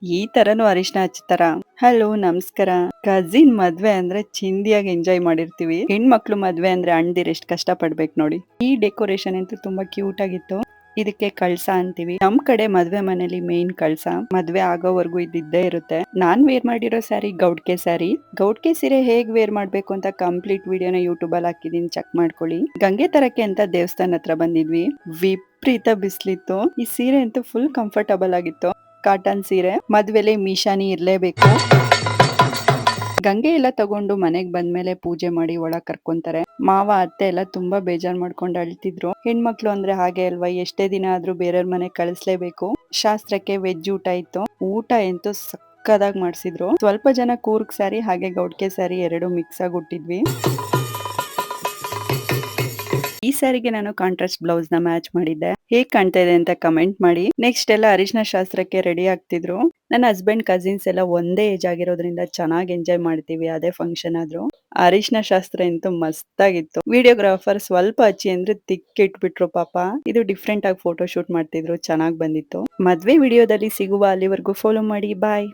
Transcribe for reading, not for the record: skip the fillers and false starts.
ಈ ತರನು ಅರಿಶಿನ ಹಚ್ತಾರ. ಹಲೋ ನಮಸ್ಕಾರ. ಕಸಿನ್ ಮದ್ವೆ ಅಂದ್ರೆ ಚಿಂದಿಯಾಗಿ ಎಂಜಾಯ್ ಮಾಡಿರ್ತೀವಿ. ಹೆಣ್ಮಕ್ಳು ಮದ್ವೆ ಅಂದ್ರೆ ಅಣ್ದಿರ್ ಎಷ್ಟ್ ಕಷ್ಟ ಪಡ್ಬೇಕು ನೋಡಿ. ಈ ಡೆಕೋರೇಷನ್ ಅಂತೂ ತುಂಬಾ ಕ್ಯೂಟ್ ಆಗಿತ್ತು. ಇದಕ್ಕೆ ಕಳ್ಸ ಅಂತೀವಿ. ನಮ್ ಕಡೆ ಮದ್ವೆ ಮನೇಲಿ ಮೇನ್ ಕಳ್ಸ. ಮದ್ವೆ ಆಗೋವರೆಗೂ ಇದ್ದಿದ್ದೇ ಇರುತ್ತೆ. ನಾನ್ ವೇರ್ ಮಾಡಿರೋ ಸ್ಯಾರಿ ಗೌಡ್ಗೆ ಸ್ಯಾರಿ. ಗೌಡ್ಗೆ ಸೀರೆ ಹೇಗ್ ವೇರ್ ಮಾಡ್ಬೇಕು ಅಂತ ಕಂಪ್ಲೀಟ್ ವಿಡಿಯೋನ ಯೂಟ್ಯೂಬ್ ಅಲ್ಲಿ ಹಾಕಿದೀನಿ, ಚೆಕ್ ಮಾಡ್ಕೊಳ್ಳಿ. ಗಂಗೆ ತರಕ್ಕೆ ಅಂತ ದೇವಸ್ಥಾನ ಹತ್ರ ಬಂದಿದ್ವಿ. ವಿಪರೀತ ಬಿಸ್ಲಿತ್ತು. ಈ ಸೀರೆ ಅಂತೂ ಫುಲ್ ಕಂಫರ್ಟಬಲ್ ಆಗಿತ್ತು. ಕಾಟನ್ ಸೀರೆ. ಮದ್ವೆಲೆ ಮೀಶಾನಿ ಇರ್ಲೇಬೇಕು. ಗಂಗೆ ಎಲ್ಲ ತಗೊಂಡು ಮನೆಗ್ ಬಂದ್ಮೇಲೆ ಪೂಜೆ ಮಾಡಿ ಒಳಗ್ ಕರ್ಕೊಂತಾರೆ. ಮಾವ ಅತ್ತೆ ಎಲ್ಲ ತುಂಬಾ ಬೇಜಾರ್ ಮಾಡ್ಕೊಂಡು ಅಳ್ತಿದ್ರು. ಹೆಣ್ಮಕ್ಳು ಅಂದ್ರೆ ಹಾಗೆ ಅಲ್ವಾ, ಎಷ್ಟೇ ದಿನ ಆದ್ರೂ ಬೇರೆಯವ್ರ ಮನೆ ಕಳಿಸ್ಲೇಬೇಕು. ಶಾಸ್ತ್ರಕ್ಕೆ ವೆಜ್ ಊಟ ಇತ್ತು. ಊಟ ಎಂತೂ ಸಕ್ಕದಾಗ್ ಮಾಡ್ಸಿದ್ರು. ಸ್ವಲ್ಪ ಜನ ಕೂರ್ಗ್ ಸ್ಯಾರಿ ಹಾಗೆ ಗೌಡ್ಗೆ ಸ್ಯಾರಿ ಎರಡು ಮಿಕ್ಸ್ ಆಗಿ ಉಟ್ಟಿದ್ವಿ. ಈ ಸ್ಯಾರಿಗೆ ನಾನು ಕಾಂಟ್ರಾಸ್ಟ್ ಬ್ಲೌಸ್ ನ ಮ್ಯಾಚ್ ಮಾಡಿದ್ದೆ. ಹೇಗ್ ಕಾಣ್ತಾ ಇದೆ ಅಂತ ಕಮೆಂಟ್ ಮಾಡಿ. ನೆಕ್ಸ್ಟ್ ಎಲ್ಲ ಅರಿಶಿನ ಶಾಸ್ತ್ರಕ್ಕೆ ರೆಡಿ ಆಗ್ತಿದ್ರು. ನನ್ನ ಹಸ್ಬೆಂಡ್ ಕಸಿನ್ಸ್ ಎಲ್ಲ ಒಂದೇ ಏಜ್ ಆಗಿರೋದ್ರಿಂದ ಚೆನ್ನಾಗಿ ಎಂಜಾಯ್ ಮಾಡ್ತೀವಿ ಅದೇ ಫಂಕ್ಷನ್ ಆದ್ರೂ. ಅರಿಶಿನ ಶಾಸ್ತ್ರ ಅಂತೂ ಮಸ್ತ್ ಆಗಿತ್ತು. ವಿಡಿಯೋಗ್ರಾಫರ್ ಸ್ವಲ್ಪ ಹಚ್ಚಿ ಅಂದ್ರೆ ತಿಕ್ಕಿಟ್ಬಿಟ್ರು ಪಾಪ. ಇದು ಡಿಫ್ರೆಂಟ್ ಆಗಿ ಫೋಟೋ ಶೂಟ್ ಮಾಡ್ತಿದ್ರು, ಚೆನ್ನಾಗ್ ಬಂದಿತ್ತು. ಮದ್ವೆ ವಿಡಿಯೋದಲ್ಲಿ ಸಿಗುವ, ಅಲ್ಲಿವರೆಗೂ ಫಾಲೋ ಮಾಡಿ. ಬಾಯ್.